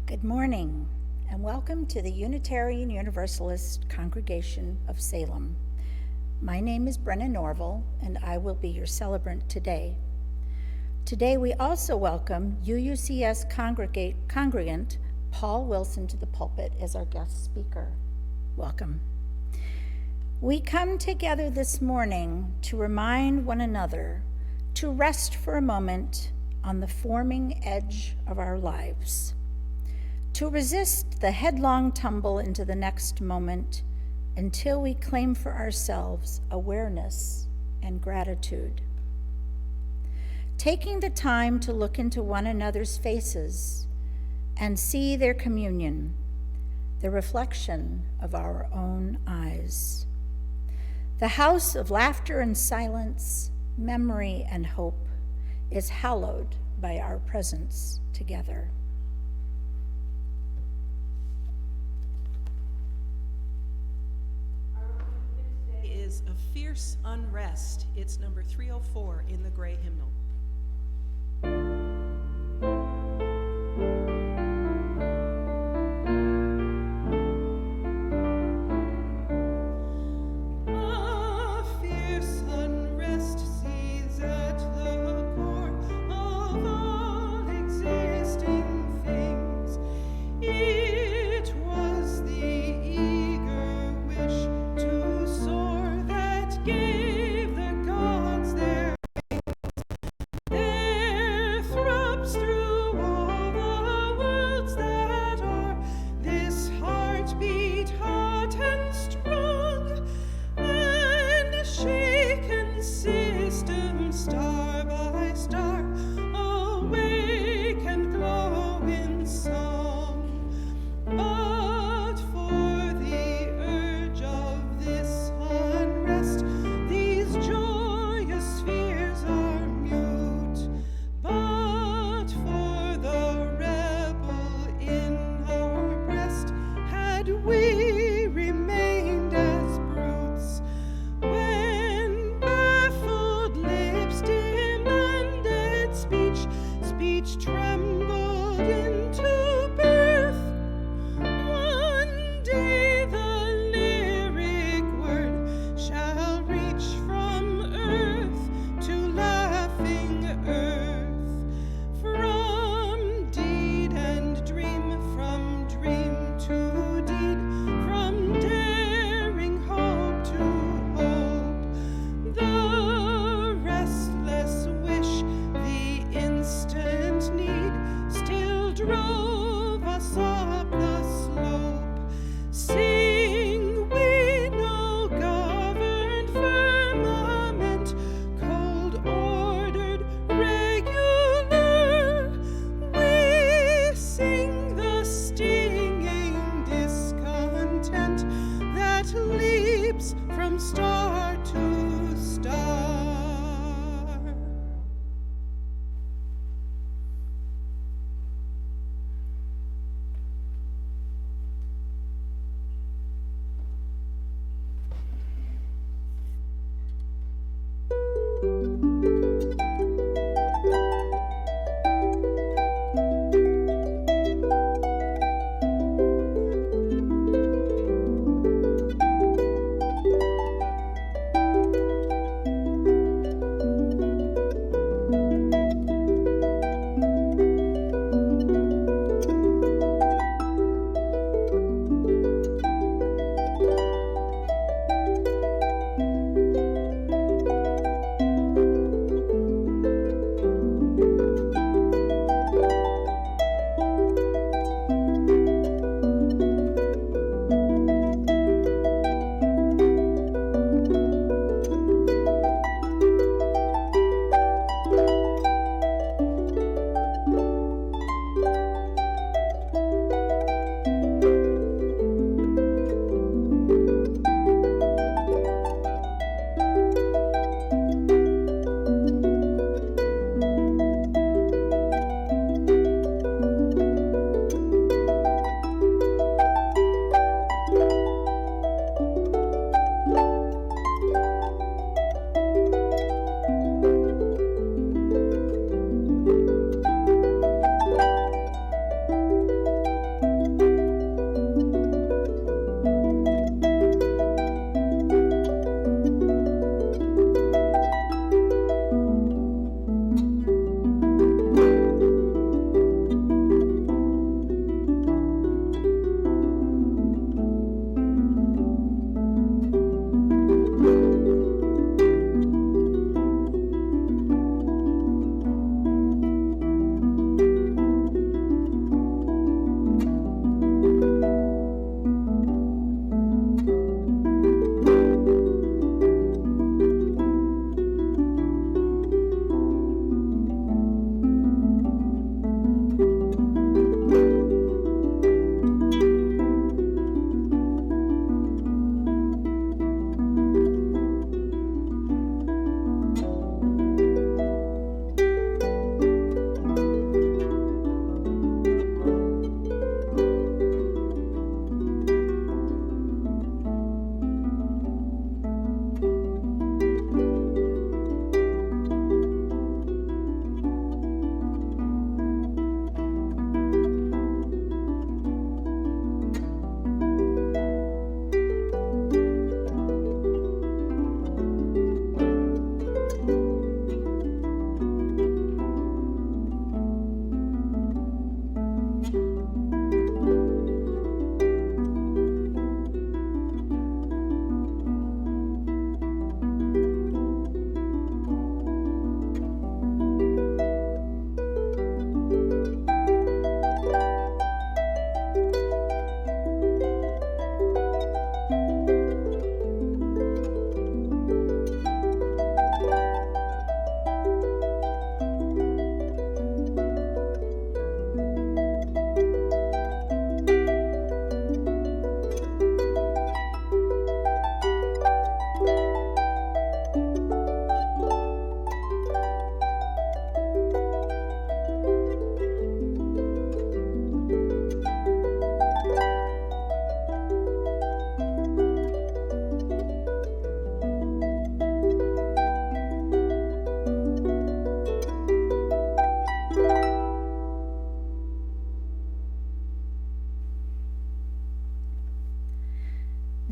Good morning, and welcome to the Unitarian Universalist Congregation of Salem. My name is Brenna Norval, and I will be your celebrant today. Today we also welcome UUCS congregant Paul Wilson to the pulpit as our guest speaker. Welcome. We come together this morning to remind one another to rest for a moment on the forming edge of our lives, to resist the headlong tumble into the next moment until we claim for ourselves awareness and gratitude. Taking the time to look into one another's faces and see their communion, the reflection of our own eyes. The house of laughter and silence, memory and hope is hallowed by our presence together. Is A Fierce Unrest. It's number 304 in the Gray Hymnal.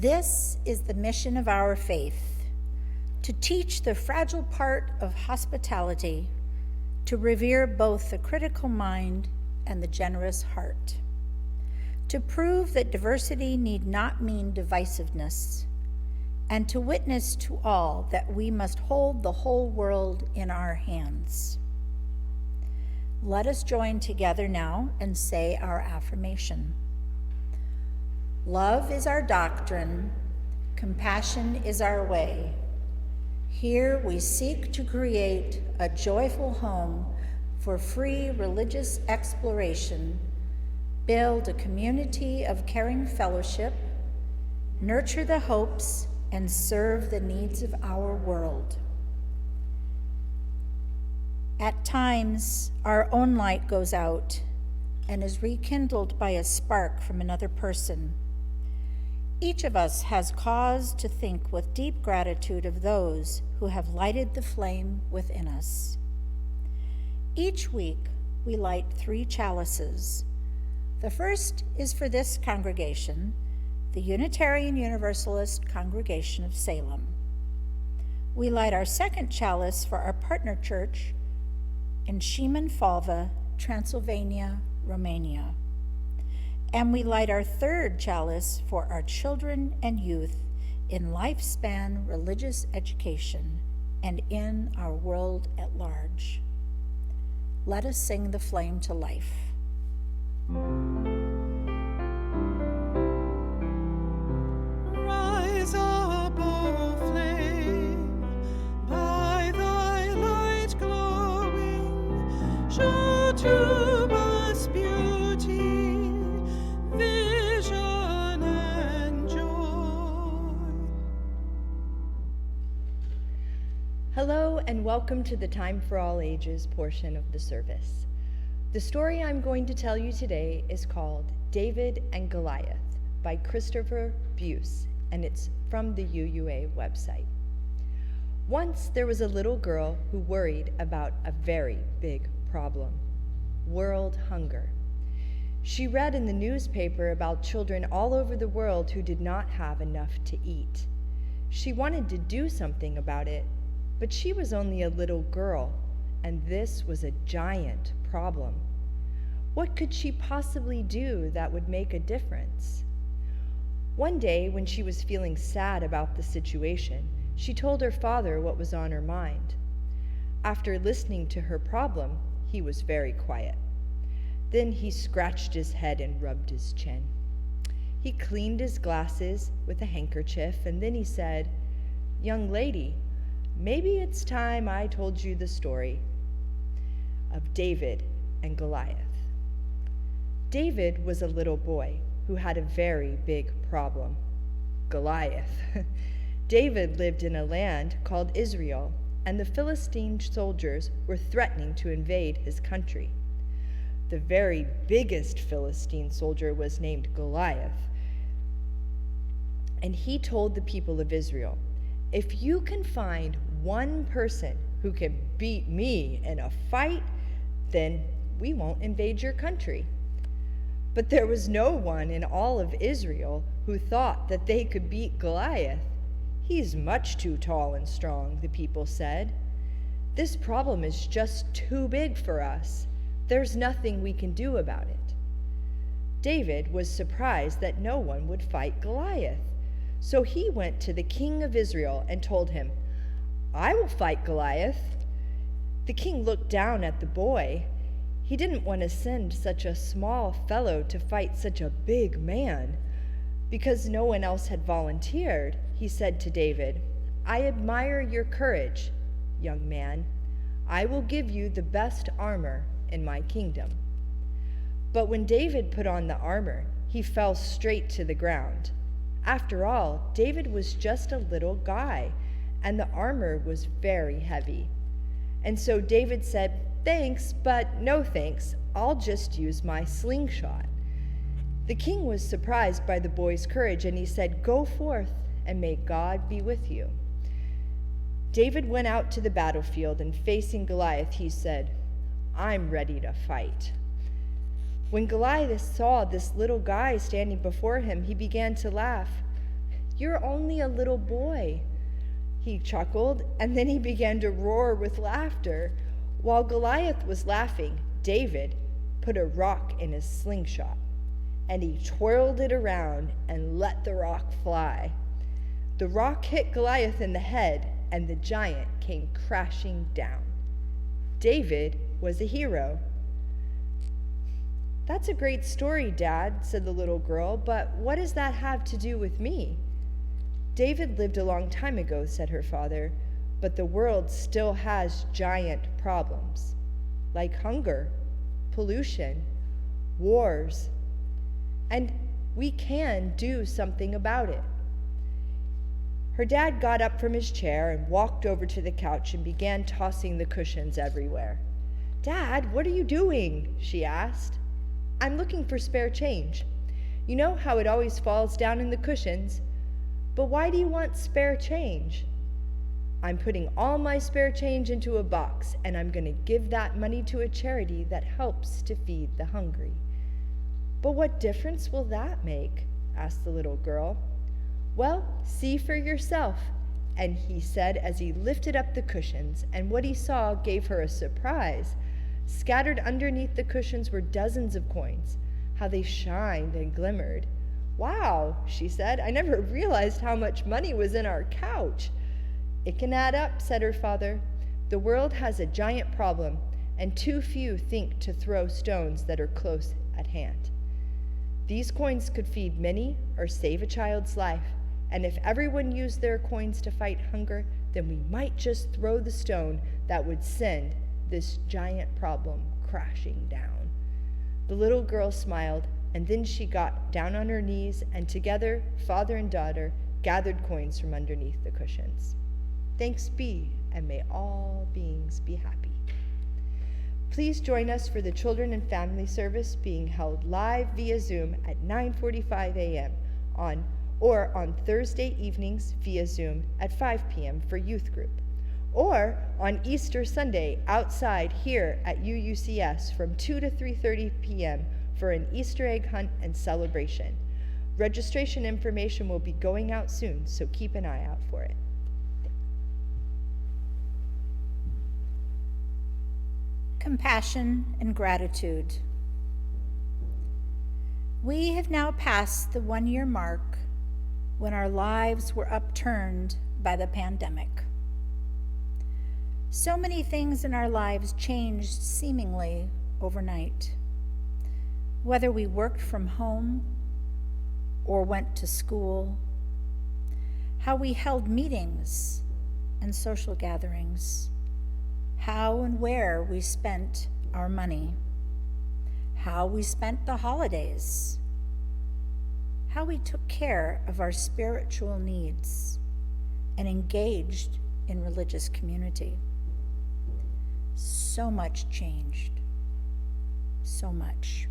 This is the mission of our faith, to teach the fragile part of hospitality, to revere both the critical mind and the generous heart, to prove that diversity need not mean divisiveness, and to witness to all that we must hold the whole world in our hands. Let us join together now and say our affirmation. Love is our doctrine, compassion is our way. Here we seek to create a joyful home for free religious exploration, build a community of caring fellowship, nurture the hopes, and serve the needs of our world. At times, our own light goes out and is rekindled by a spark from another person. Each of us has cause to think with deep gratitude of those who have lighted the flame within us. Each week, we light 3 chalices. The first is for this congregation, the Unitarian Universalist Congregation of Salem. We light our second chalice for our partner church in Šiman Falva, Transylvania, Romania. And we light our third chalice for our children and youth in lifespan religious education and in our world at large. Let us sing the flame to life. Rise up, O flame, by thy light glowing, show to us beauty, vision, and joy. Hello and welcome to the Time for All Ages portion of the service. The story I'm going to tell you today is called David and Goliath by Christopher Buse, and it's from the UUA website. Once there was a little girl who worried about a very big problem: world hunger. She read in the newspaper about children all over the world who did not have enough to eat. She wanted to do something about it, but she was only a little girl, and this was a giant problem. What could she possibly do that would make a difference? One day, when she was feeling sad about the situation, she told her father what was on her mind. After listening to her problem, he was very quiet. Then he scratched his head and rubbed his chin. He cleaned his glasses with a handkerchief, and then he said, "Young lady, maybe it's time I told you the story of David and Goliath." David was a little boy who had a very big problem: Goliath. David lived in a land called Israel, and the Philistine soldiers were threatening to invade his country. The very biggest Philistine soldier was named Goliath, and he told the people of Israel, "If you can find one person who can beat me in a fight, then we won't invade your country." But there was no one in all of Israel who thought that they could beat Goliath. "He's much too tall and strong," the people said. "This problem is just too big for us. There's nothing we can do about it." David was surprised that no one would fight Goliath. So he went to the king of Israel and told him, "I will fight Goliath." The king looked down at the boy. He didn't want to send such a small fellow to fight such a big man. Because no one else had volunteered, he said to David, "I admire your courage, young man. I will give you the best armor in my kingdom." But when David put on the armor, he fell straight to the ground. After all, David was just a little guy, and the armor was very heavy. And so David said, "Thanks, but no thanks. I'll just use my slingshot." The king was surprised by the boy's courage, and he said, "Go forth, and may God be with you." David went out to the battlefield, and facing Goliath, he said, "I'm ready to fight." When Goliath saw this little guy standing before him, he began to laugh. You're only a little boy." He chuckled, and then he began to roar with laughter. While Goliath was laughing, David put a rock in his slingshot, and he twirled it around and let the rock fly. The rock hit Goliath in the head, and the giant came crashing down. David was a hero. "That's a great story, Dad," said the little girl, "but what does that have to do with me?" "David lived a long time ago," said her father, "but the world still has giant problems, like hunger, pollution, wars, and we can do something about it." Her dad got up from his chair and walked over to the couch and began tossing the cushions everywhere. "Dad, what are you doing?" she asked. "I'm looking for spare change. You know how it always falls down in the cushions? But why do you want spare change?" "I'm putting all my spare change into a box, and I'm going to give that money to a charity that helps to feed the hungry." "But what difference will that make?" asked the little girl. "Well, see for yourself," and he said as he lifted up the cushions, and what he saw gave her a surprise. Scattered underneath the cushions were dozens of coins. How they shined and glimmered. "Wow," she said, "I never realized how much money was in our couch." "It can add up," said her father. "The world has a giant problem, and too few think to throw stones that are close at hand. These coins could feed many or save a child's life, and if everyone used their coins to fight hunger, then we might just throw the stone that would send this giant problem crashing down." The little girl smiled, and then she got down on her knees, and together, father and daughter gathered coins from underneath the cushions. Thanks be, and may all beings be happy. Please join us for the Children and Family Service being held live via Zoom at 9:45 a.m. on Thursday evenings via Zoom at 5 p.m. for youth group, or on Easter Sunday outside here at UUCS from 2 to 3:30 p.m. for an Easter egg hunt and celebration. Registration information will be going out soon, so keep an eye out for it. Compassion and gratitude. We have now passed the 1-year mark when our lives were upturned by the pandemic. So many things in our lives changed seemingly overnight. Whether we worked from home or went to school, how we held meetings and social gatherings, how and where we spent our money, how we spent the holidays, how we took care of our spiritual needs and engaged in religious community. So much changed. So much.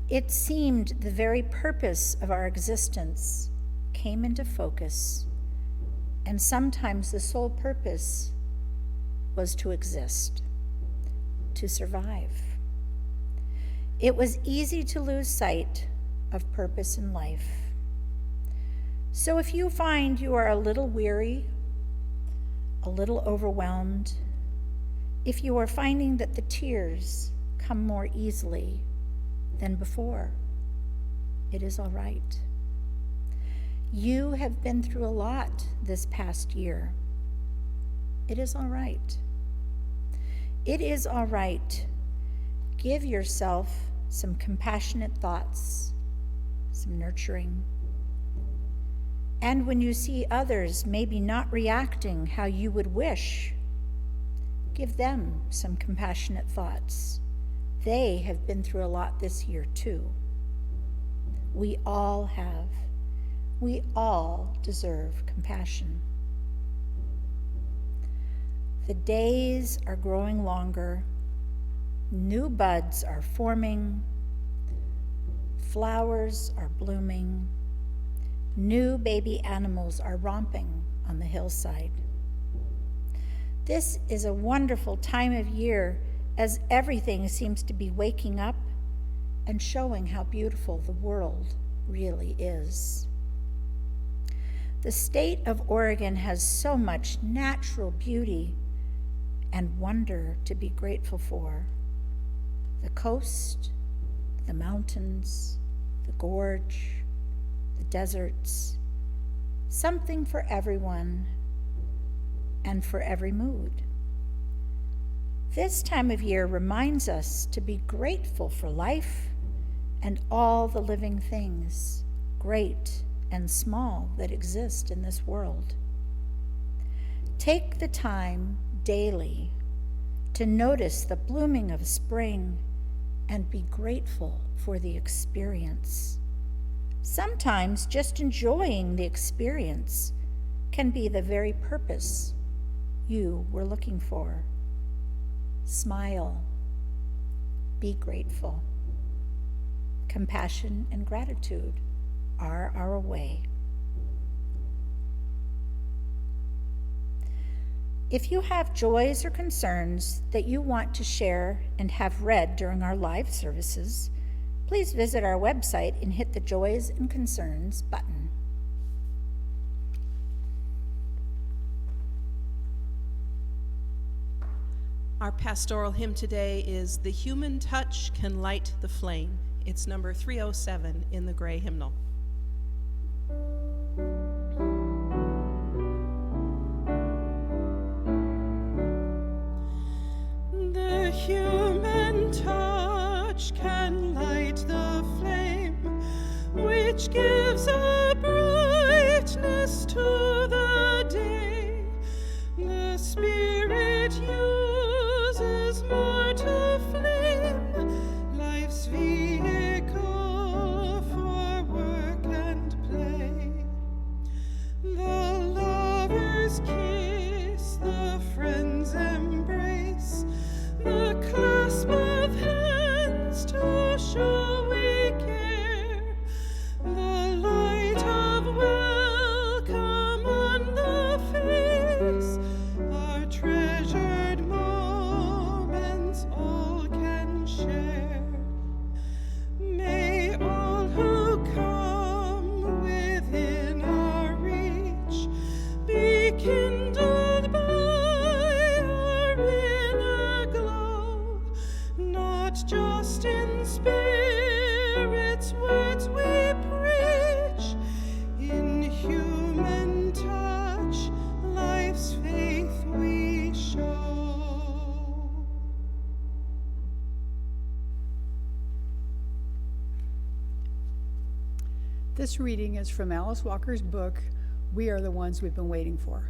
It seemed the very purpose of our existence came into focus, and sometimes the sole purpose was to exist, to survive. It was easy to lose sight of purpose in life. So if you find you are a little weary, a little overwhelmed, if you are finding that the tears come more easily than before, it is all right. You have been through a lot this past year. It is all right. It is all right. Give yourself some compassionate thoughts, some nurturing. And when you see others maybe not reacting how you would wish, give them some compassionate thoughts. They have been through a lot this year too. We all have. We all deserve compassion. The days are growing longer. New buds are forming. Flowers are blooming. New baby animals are romping on the hillside. This is a wonderful time of year as everything seems to be waking up and showing how beautiful the world really is. The state of Oregon has so much natural beauty and wonder to be grateful for. The coast, the mountains, the gorge, the deserts, something for everyone and for every mood. This time of year reminds us to be grateful for life and all the living things, great and small, that exist in this world. Take the time daily to notice the blooming of spring and be grateful for the experience. Sometimes just enjoying the experience can be the very purpose you were looking for. Smile. Be grateful. Compassion and gratitude are our way. If you have joys or concerns that you want to share and have read during our live services, please visit our website and hit the Joys and Concerns button. Our pastoral hymn today is "The Human Touch Can Light the Flame." It's number 307 in the gray hymnal. The human touch can light the flame, which gives a brightness to the day. The Spirit uses more to flame life's vehicle for work and play. The lover's kiss, the friend's embrace, the clasp of hands to show we care, the light of welcome on the face, our treasured moments all can share. May all who come within our reach be kindled by our inner glow, not just in spirit's words we preach, in human touch life's faith we show. This reading is from Alice Walker's book, We Are the Ones We've Been Waiting For.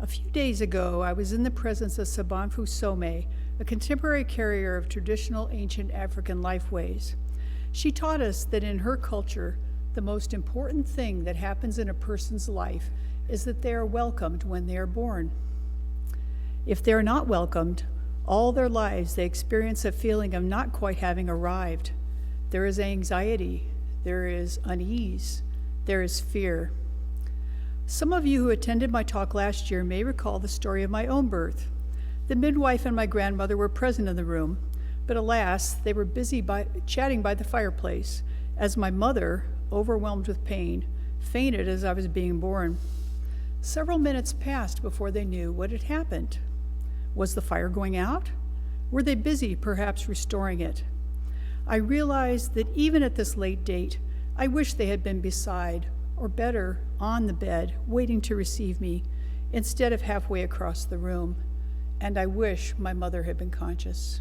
A few days ago, I was in the presence of Sabanfu Some, a contemporary carrier of traditional ancient African lifeways. She taught us that in her culture, the most important thing that happens in a person's life is that they are welcomed when they are born. If they are not welcomed, all their lives they experience a feeling of not quite having arrived. There is anxiety, there is unease, there is fear. Some of you who attended my talk last year may recall the story of my own birth. The midwife and my grandmother were present in the room, but alas, they were busy chatting by the fireplace as my mother, overwhelmed with pain, fainted as I was being born. Several minutes passed before they knew what had happened. Was the fire going out? Were they busy, perhaps restoring it? I realized that even at this late date, I wish they had been beside, or better, on the bed, waiting to receive me, instead of halfway across the room. And I wish my mother had been conscious.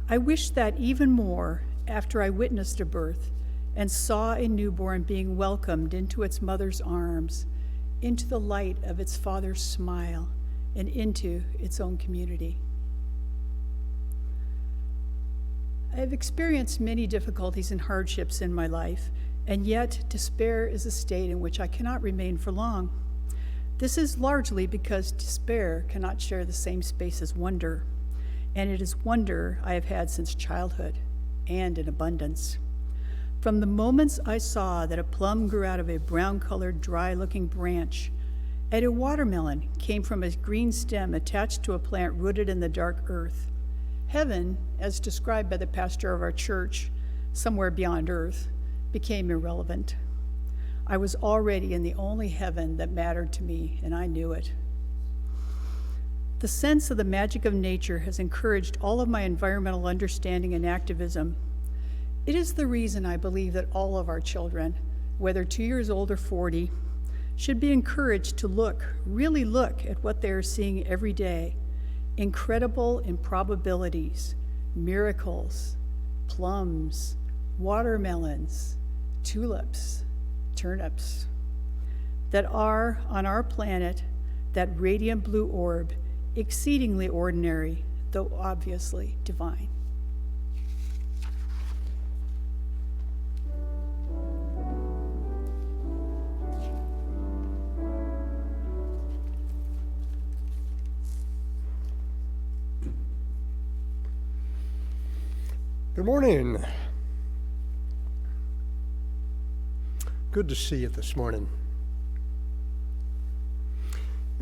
I wish that even more after I witnessed a birth and saw a newborn being welcomed into its mother's arms, into the light of its father's smile, and into its own community. I have experienced many difficulties and hardships in my life, and yet despair is a state in which I cannot remain for long. This is largely because despair cannot share the same space as wonder, and it is wonder I have had since childhood, and in abundance. From the moments I saw that a plum grew out of a brown-colored, dry-looking branch, and a watermelon came from a green stem attached to a plant rooted in the dark earth, heaven, as described by the pastor of our church, somewhere beyond earth, became irrelevant. I was already in the only heaven that mattered to me, and I knew it. The sense of the magic of nature has encouraged all of my environmental understanding and activism. It is the reason I believe that all of our children, whether 2 years old or 40, should be encouraged to really look at what they are seeing every day. Incredible improbabilities, miracles, plums, watermelons, tulips, turnips, that are on our planet, that radiant blue orb, exceedingly ordinary, though obviously divine. Good morning. Good to see you this morning.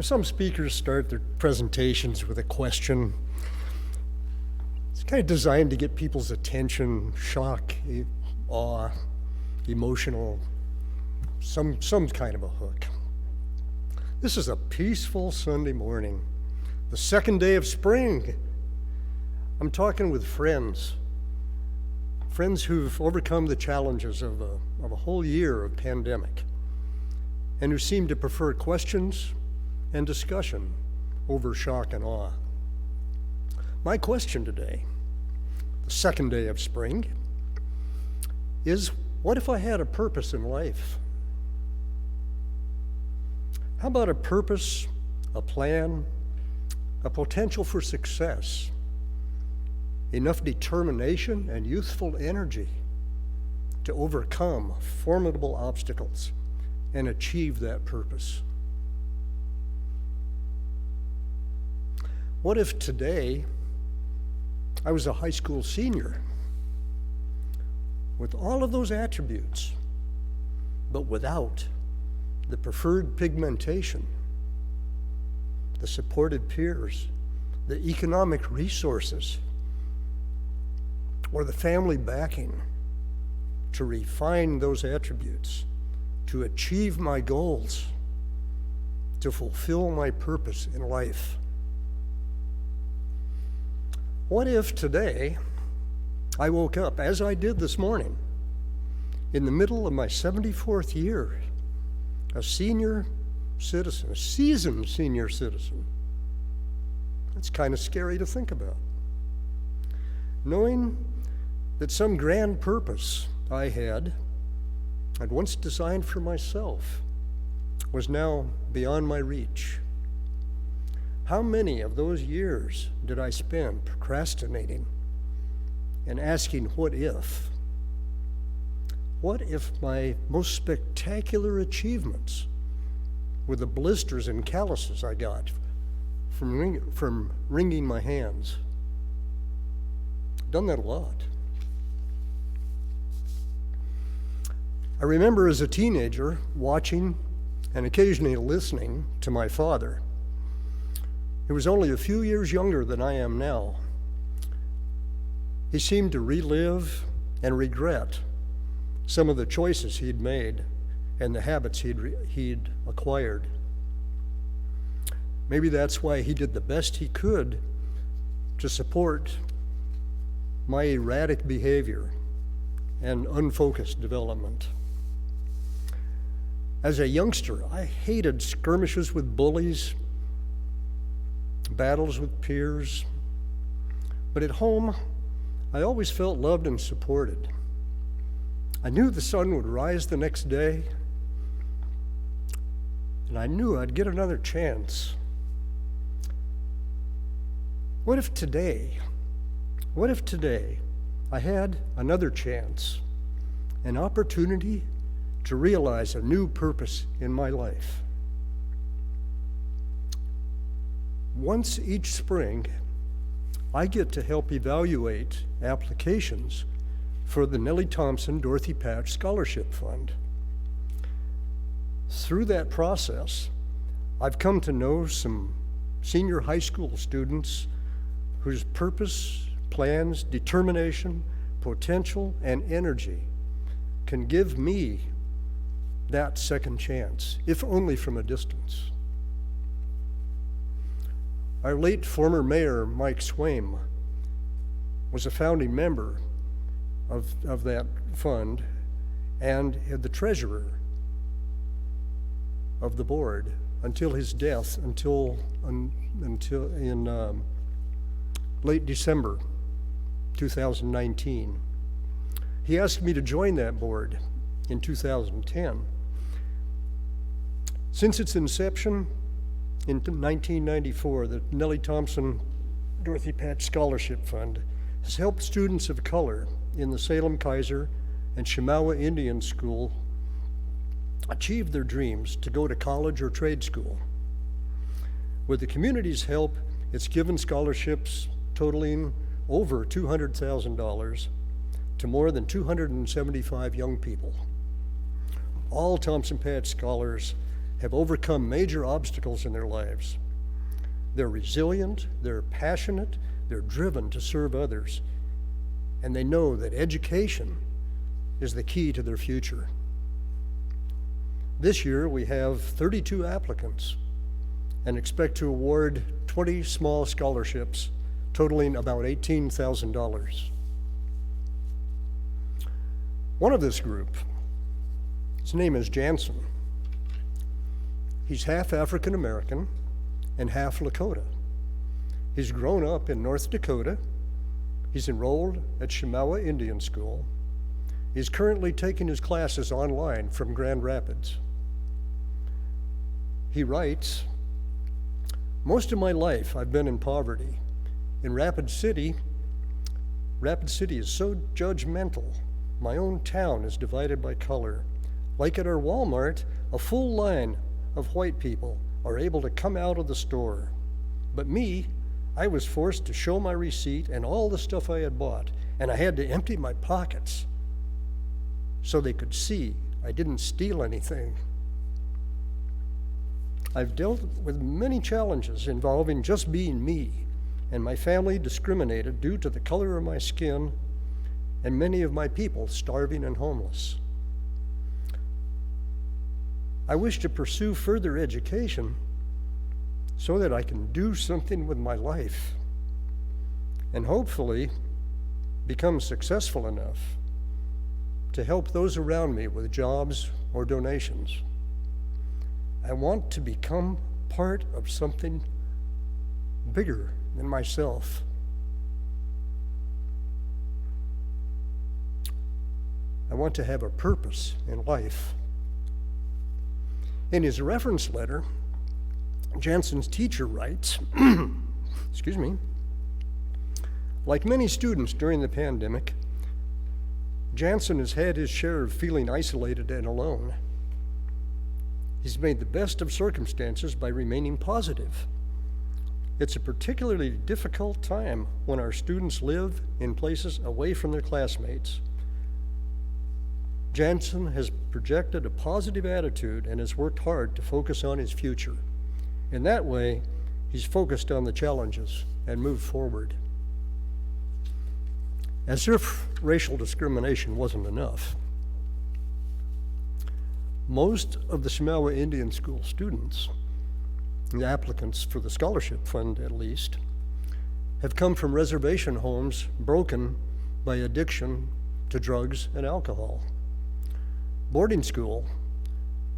Some speakers start their presentations with a question. It's kind of designed to get people's attention, shock, awe, emotional, some kind of a hook. This is a peaceful Sunday morning, the second day of spring. I'm talking with friends who've overcome the challenges of a whole year of pandemic, and who seem to prefer questions and discussion over shock and awe. My question today, the second day of spring, is what if I had a purpose in life? How about a purpose, a plan, a potential for success, enough determination and youthful energy to overcome formidable obstacles and achieve that purpose? What if today I was a high school senior with all of those attributes, but without the preferred pigmentation, the supported peers, the economic resources, or the family backing to refine those attributes, to achieve my goals, to fulfill my purpose in life? What if today I woke up, as I did this morning, in the middle of my 74th year, a senior citizen, a seasoned senior citizen? It's kind of scary to think about. Knowing that some grand purpose I'd once designed for myself, was now beyond my reach. How many of those years did I spend procrastinating and asking, what if? What if my most spectacular achievements were the blisters and calluses I got from wringing my hands? I've done that a lot. I remember as a teenager watching and occasionally listening to my father, who was only a few years younger than I am now. He seemed to relive and regret some of the choices he'd made and the habits he'd acquired. Maybe that's why he did the best he could to support my erratic behavior and unfocused development. As a youngster, I hated skirmishes with bullies, battles with peers, but at home, I always felt loved and supported. I knew the sun would rise the next day, and I knew I'd get another chance. What if today I had another chance, an opportunity to realize a new purpose in my life? Once each spring, I get to help evaluate applications for the Nellie Thompson Dorothy Patch Scholarship Fund. Through that process, I've come to know some senior high school students whose purpose, plans, determination, potential, and energy can give me that second chance, if only from a distance. Our late former mayor, Mike Swaim, was a founding member of that fund and the treasurer of the board until his death, until in late December 2019. He asked me to join that board in 2010. Since its inception in 1994, the Nellie Thompson Dorothy Patch Scholarship Fund has helped students of color in the Salem-Keizer and Chemawa Indian School achieve their dreams to go to college or trade school. With the community's help, it's given scholarships totaling over $200,000 to more than 275 young people. All Thompson Patch scholars have overcome major obstacles in their lives. They're resilient, they're passionate, they're driven to serve others, and they know that education is the key to their future. This year we have 32 applicants and expect to award 20 small scholarships totaling about $18,000. One of this group, his name is Jansen. He's half African American and half Lakota. He's grown up in North Dakota. He's enrolled at Chemawa Indian School. He's currently taking his classes online from Grand Rapids. He writes, "Most of my life I've been in poverty. In Rapid City is so judgmental. My own town is divided by color. Like at our Walmart, a full line of white people are able to come out of the store. But me, I was forced to show my receipt and all the stuff I had bought, and I had to empty my pockets so they could see I didn't steal anything. I've dealt with many challenges involving just being me, and my family discriminated due to the color of my skin, and many of my people starving and homeless. I wish to pursue further education so that I can do something with my life and hopefully become successful enough to help those around me with jobs or donations. I want to become part of something bigger than myself. I want to have a purpose in life." In his reference letter, Jansen's teacher writes, excuse me, "Like many students during the pandemic, Jansen has had his share of feeling isolated and alone. He's made the best of circumstances by remaining positive. It's a particularly difficult time when our students live in places away from their classmates. Jansen has projected a positive attitude and has worked hard to focus on his future. In that way, he's focused on the challenges and moved forward." As if racial discrimination wasn't enough, most of the Chemawa Indian School students, the applicants for the scholarship fund at least, have come from reservation homes broken by addiction to drugs and alcohol. Boarding school,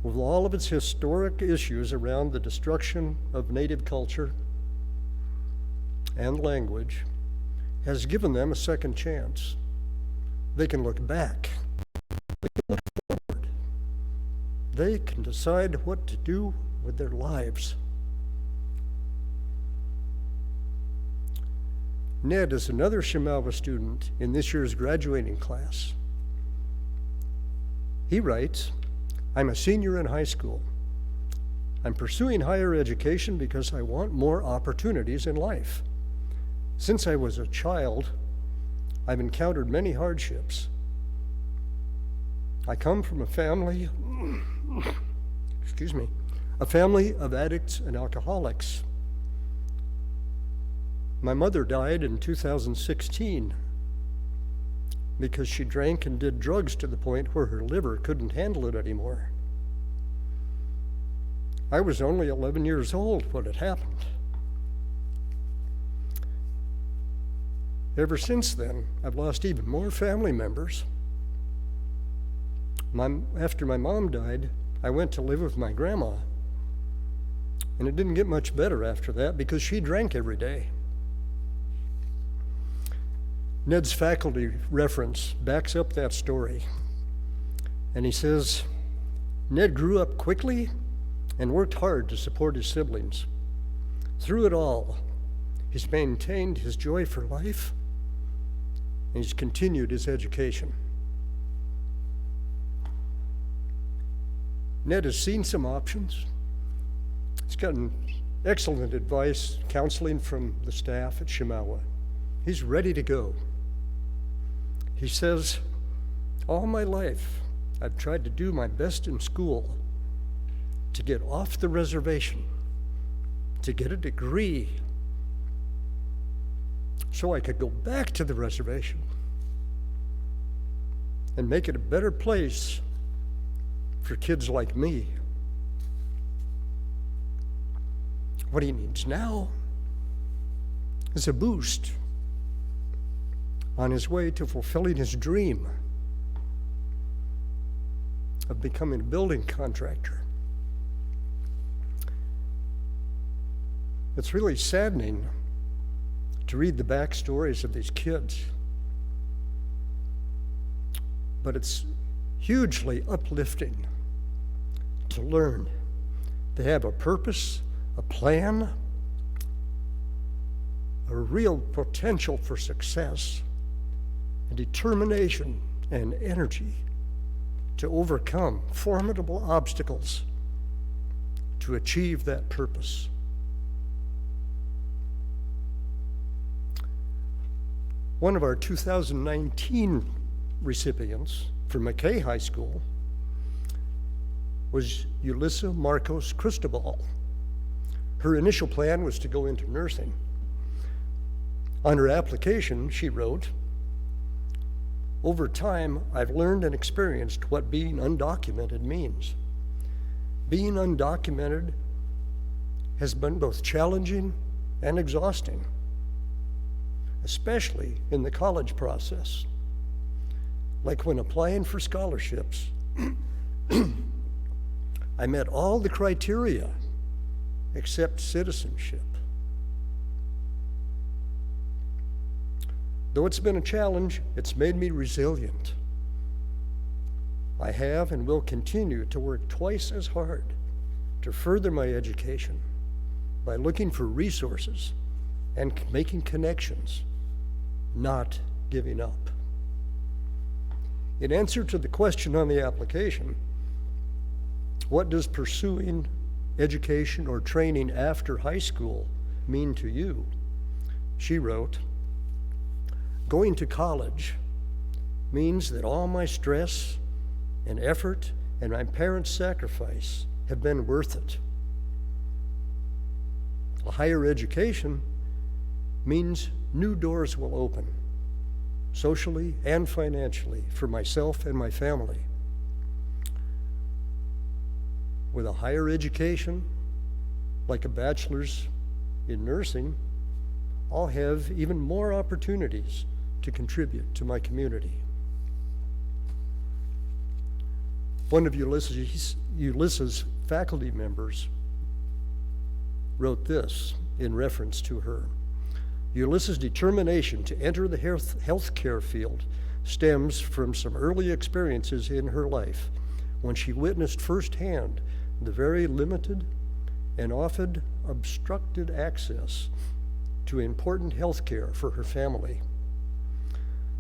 with all of its historic issues around the destruction of native culture and language, has given them a second chance. They can look back, they can look forward, they can decide what to do with their lives. Ned is another Chemawa student in this year's graduating class. He writes, "I'm a senior in high school. I'm pursuing higher education because I want more opportunities in life. Since I was a child, I've encountered many hardships. I come from a family, a family of addicts and alcoholics. My mother died in 2016 because she drank and did drugs to the point where her liver couldn't handle it anymore. I was only 11 years old when it happened. Ever since then, I've lost even more family members. After my mom died, I went to live with my grandma. And it didn't get much better after that because she drank every day. Ned's faculty reference backs up that story. And he says, Ned grew up quickly and worked hard to support his siblings. Through it all, he's maintained his joy for life and he's continued his education. Ned has seen some options. He's gotten excellent advice, counseling from the staff at Shamawa. He's ready to go. He says, all my life, I've tried to do my best in school to get off the reservation, to get a degree, so I could go back to the reservation and make it a better place for kids like me. What he needs now is a boost on his way to fulfilling his dream of becoming a building contractor. It's really saddening to read the backstories of these kids, but it's hugely uplifting to learn they have a purpose, a plan, a real potential for success, a determination and energy to overcome formidable obstacles to achieve that purpose. One of our 2019 recipients from McKay High School was Yulissa Marcos Cristobal. Her initial plan was to go into nursing. On her application, she wrote, over time, I've learned and experienced what being undocumented means. Being undocumented has been both challenging and exhausting, especially in the college process. Like when applying for scholarships, I met all the criteria except citizenship. Though it's been a challenge, it's made me resilient. I have and will continue to work twice as hard to further my education by looking for resources and making connections, not giving up. In answer to the question on the application, what does pursuing education or training after high school mean to you? She wrote, going to college means that all my stress and effort and my parents' sacrifice have been worth it. A higher education means new doors will open, socially and financially, for myself and my family. With a higher education, like a bachelor's in nursing, I'll have even more opportunities to contribute to my community. One of Ulissa's faculty members wrote this in reference to her. Ulissa's determination to enter the healthcare field stems from some early experiences in her life when she witnessed firsthand the very limited and often obstructed access to important health care for her family.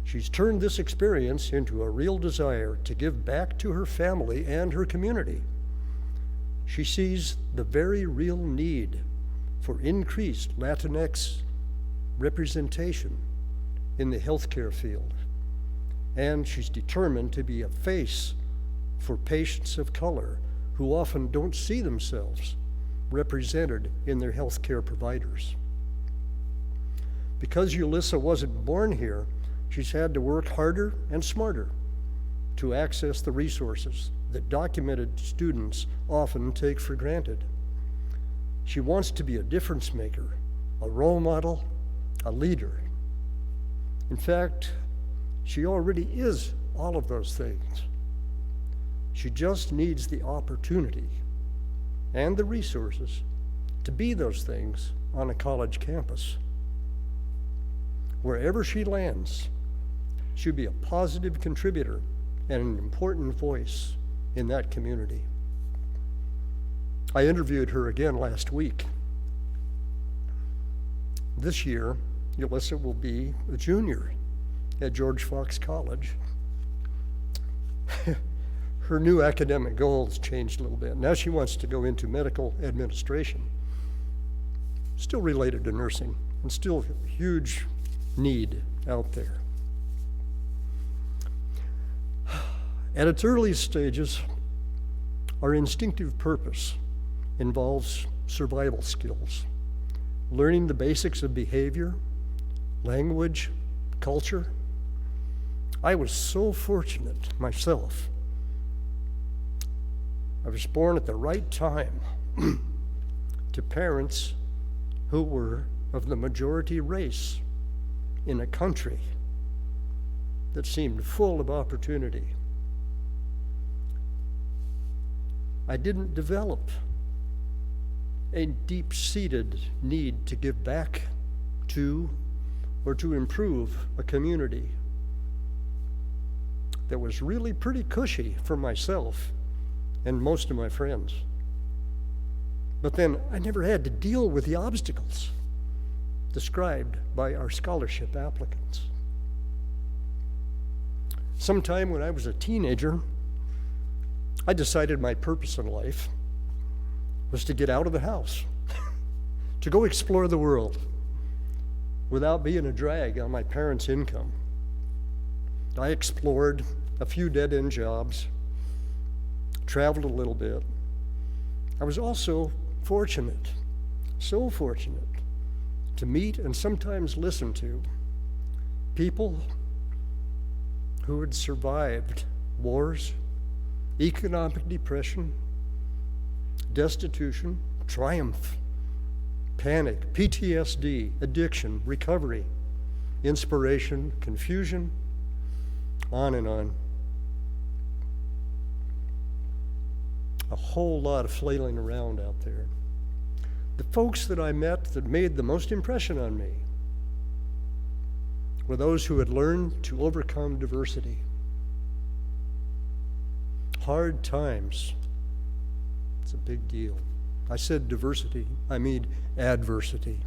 She's turned this experience into a real desire to give back to her family and her community. She sees the very real need for increased Latinx representation in the healthcare field, and she's determined to be a face for patients of color who often don't see themselves represented in their healthcare providers. Because Ulissa wasn't born here, she's had to work harder and smarter to access the resources that documented students often take for granted. She wants to be a difference maker, a role model, a leader. In fact, she already is all of those things. She just needs the opportunity and the resources to be those things on a college campus. Wherever she lands, she'll be a positive contributor and an important voice in that community. I interviewed her again last week. This year, Yulissa will be a junior at George Fox College. Her new academic goals changed a little bit. Now she wants to go into medical administration. Still related to nursing, and still a huge need out there. At its earliest stages, our instinctive purpose involves survival skills, learning the basics of behavior, language, culture. I was so fortunate myself. I was born at the right time to parents who were of the majority race in a country that seemed full of opportunity. I didn't develop a deep-seated need to give back to or to improve a community that was really pretty cushy for myself and most of my friends. But then I never had to deal with the obstacles described by our scholarship applicants. Sometime when I was a teenager, I decided my purpose in life was to get out of the house, to go explore the world without being a drag on my parents' income. I explored a few dead-end jobs, traveled a little bit. I was also fortunate, so fortunate, to meet and sometimes listen to people who had survived wars, economic depression, destitution, triumph, panic, PTSD, addiction, recovery, inspiration, confusion, on and on. A whole lot of flailing around out there. The folks that I met that made the most impression on me were those who had learned to overcome diversity. Hard times, it's a big deal. I said diversity, I mean adversity.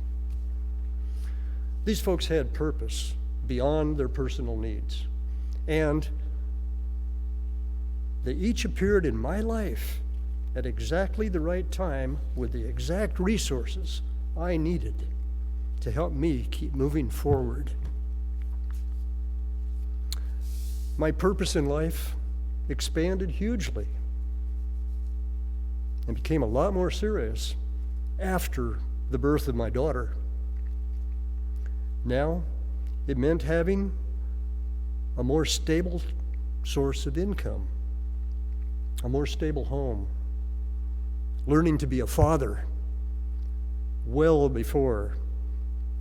These folks had purpose beyond their personal needs, and they each appeared in my life at exactly the right time with the exact resources I needed to help me keep moving forward. My purpose in life expanded hugely and became a lot more serious after the birth of my daughter. Now, it meant having a more stable source of income, a more stable home, learning to be a father well before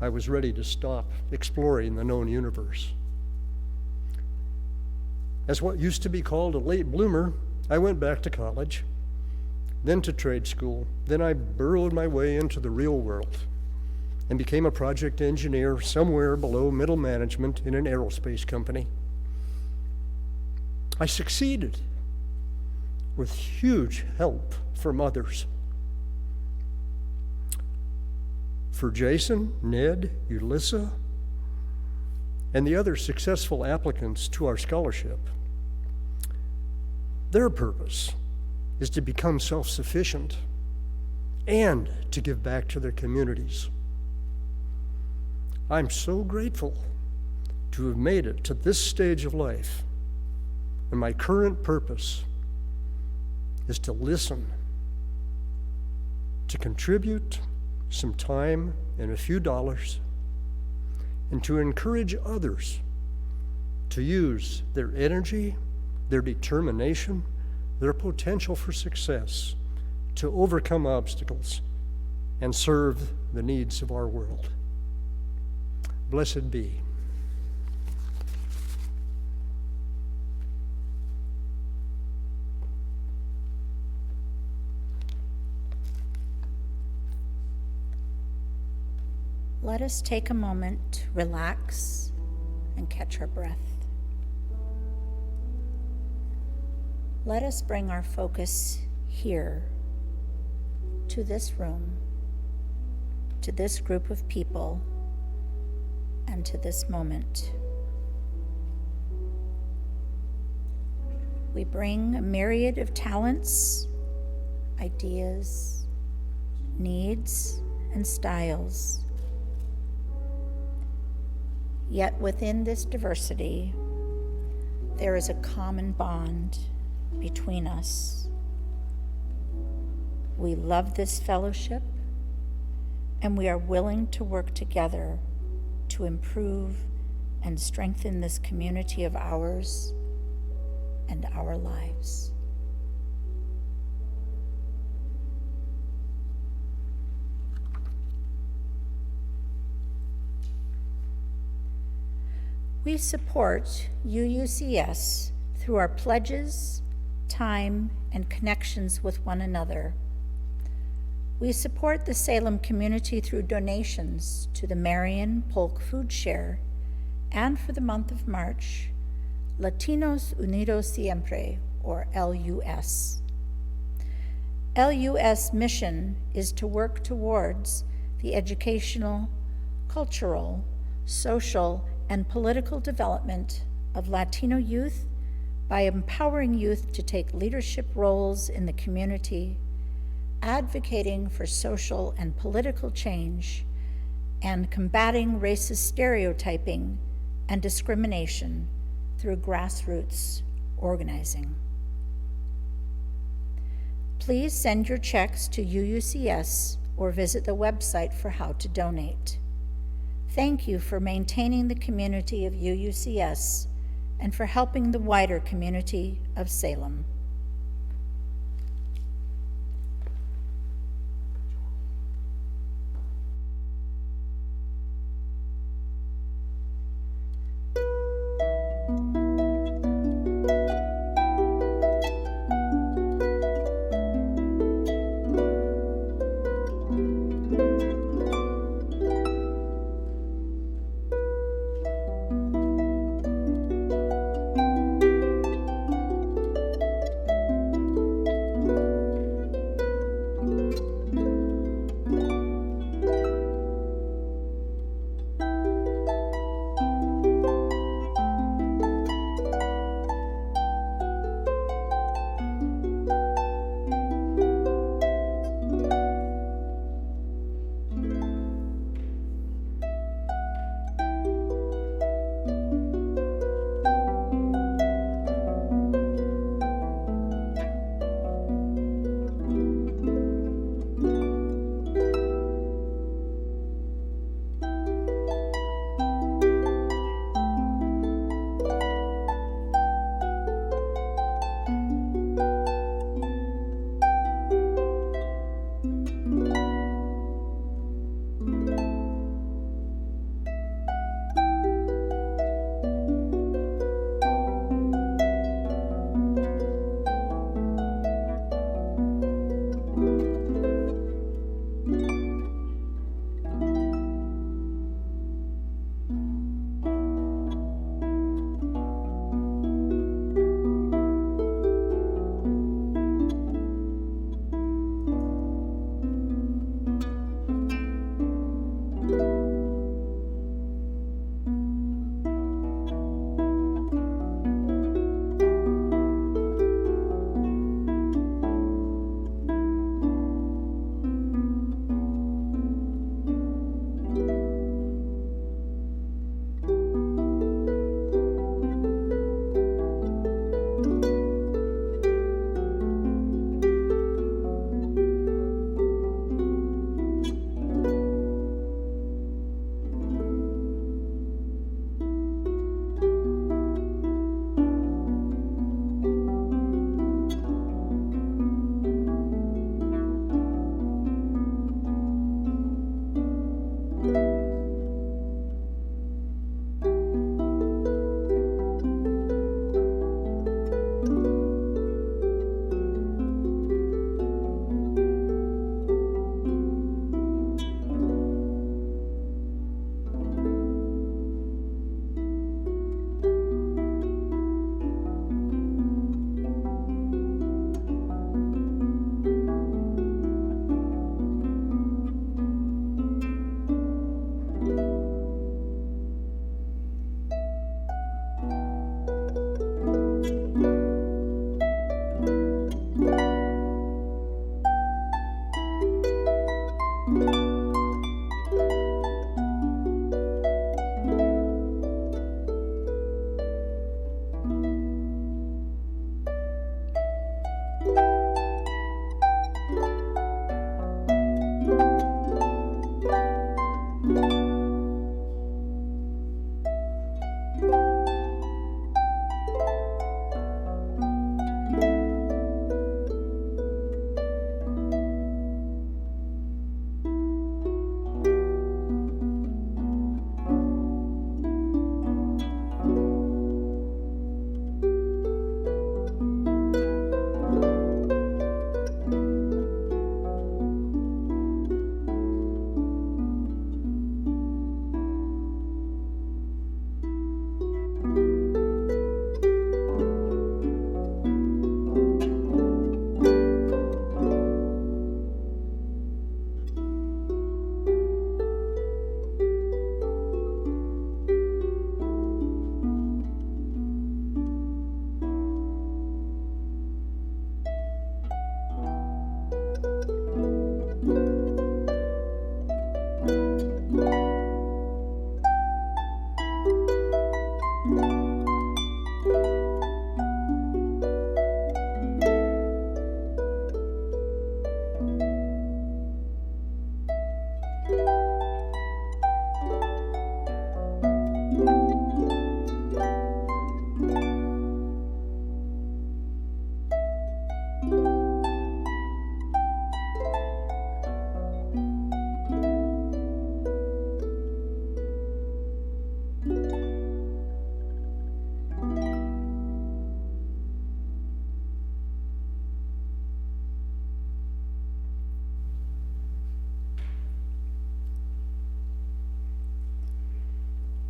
I was ready to stop exploring the known universe. As what used to be called a late bloomer, I went back to college, then to trade school. Then I burrowed my way into the real world and became a project engineer somewhere below middle management in an aerospace company. I succeeded with huge help from others. For Jason, Ned, Yulissa, and the other successful applicants to our scholarship, their purpose is to become self-sufficient and to give back to their communities. I'm so grateful to have made it to this stage of life, and my current purpose is to listen, to contribute some time and a few dollars, and to encourage others to use their energy, their determination, their potential for success to overcome obstacles and serve the needs of our world. Blessed be. Let us take a moment to relax and catch our breath. Let us bring our focus here, to this room, to this group of people, and to this moment. We bring a myriad of talents, ideas, needs, and styles. Yet within this diversity, there is a common bond between us. We love this fellowship, and we are willing to work together to improve and strengthen this community of ours and our lives. We support UUCS through our pledges, time, and connections with one another. We support the Salem community through donations to the Marion Polk Food Share, and for the month of March, Latinos Unidos Siempre, or LUS. LUS mission is to work towards the educational, cultural, social, and political development of Latino youth by empowering youth to take leadership roles in the community, advocating for social and political change, and combating racist stereotyping and discrimination through grassroots organizing. Please send your checks to UUCS or visit the website for how to donate. Thank you for maintaining the community of UUCS and for helping the wider community of Salem.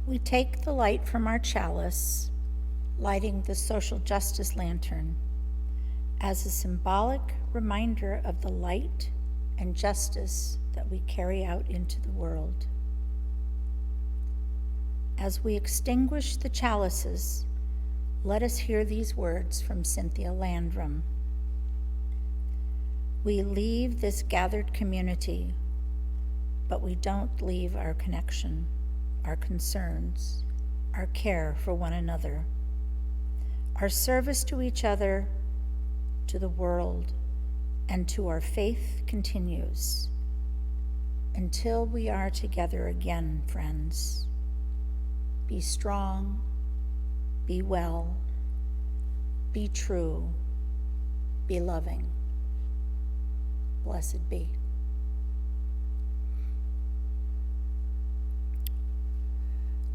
we take the light from our chalice, lighting the social justice lantern, as a symbolic reminder of the light and justice that we carry out into the world. As we extinguish the chalices, let us hear these words from Cynthia Landrum. We leave this gathered community, but we don't leave our connection, our concerns, our care for one another. Our service to each other, to the world, and to our faith continues until we are together again, friends. Be strong, be well, be true, be loving. Blessed be.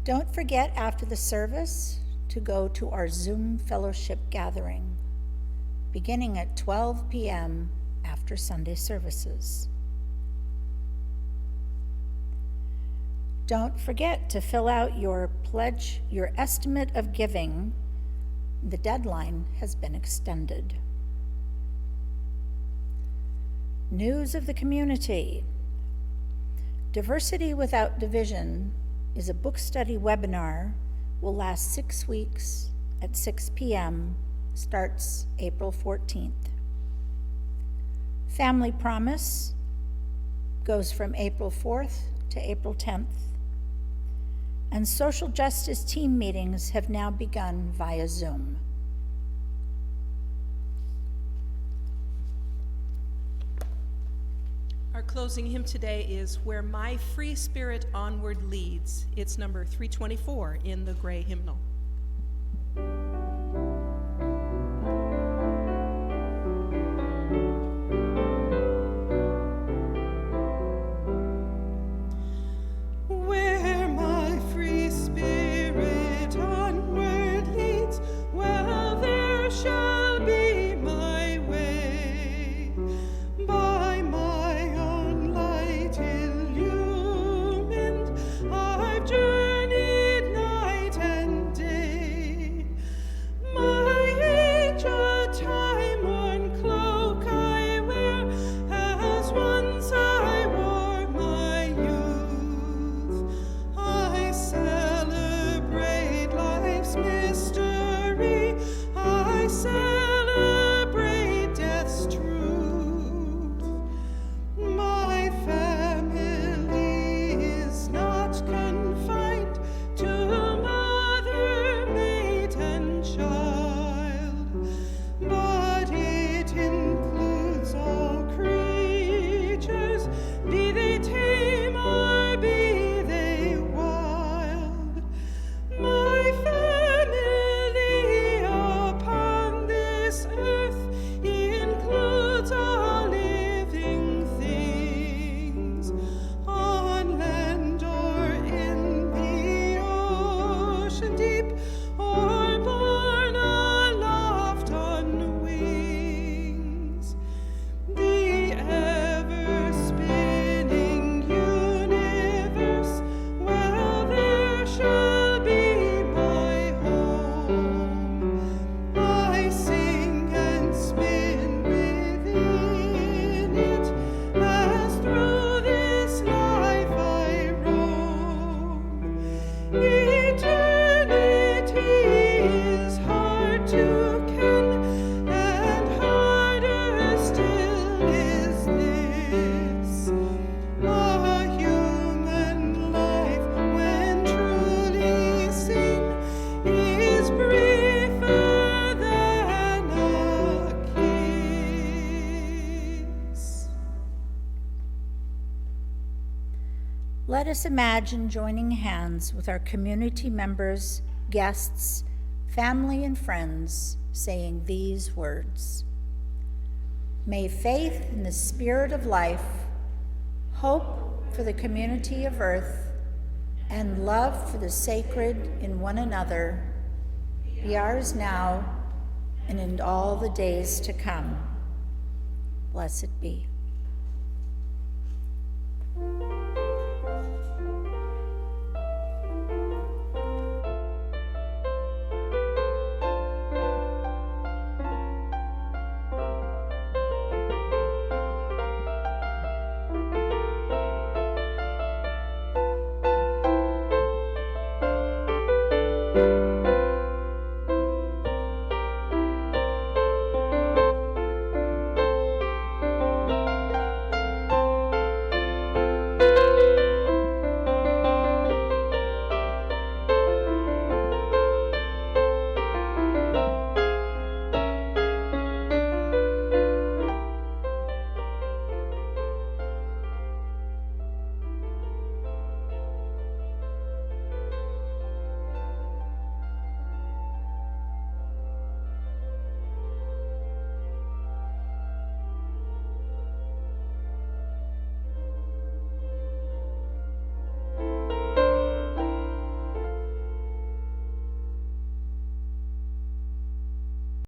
Don't forget after the service to go to our Zoom fellowship gathering, beginning at 12 p.m. after Sunday services. Don't forget to fill out your pledge, your estimate of giving. The deadline has been extended. News of the community. Diversity Without Division is a book study webinar, will last 6 weeks at 6 p.m., starts April 14th. Family Promise goes from April 4th to April 10th. And social justice team meetings have now begun via Zoom. Our closing hymn today is Where My Free Spirit Onward Leads. It's number 324 in the gray hymnal. Where my free spirit onward leads, well, there shall be my way. By my own light illumined, I've journeyed night and day. My age a time-worn cloak I wear, as once I wore my youth. I celebrate life's mystery, I celebrate death's truth. My family is not confined to mother, mate, and child, but it includes all creatures, be they tame or be they wild. My family upon this earth includes all living things, on land or in the ocean deep, or borne aloft on wings. The ever-spinning universe, well, there shall be my home. I sing and spin within it, as through this life I roam. Eternity is hard to ken, and harder still is this. A human life, when truly seen, is briefer than a kiss. Let us imagine joining hands with our community members, guests, family, and friends, saying these words. May faith in the spirit of life, hope for the community of earth, and love for the sacred in one another be ours now and in all the days to come. Blessed be. Thank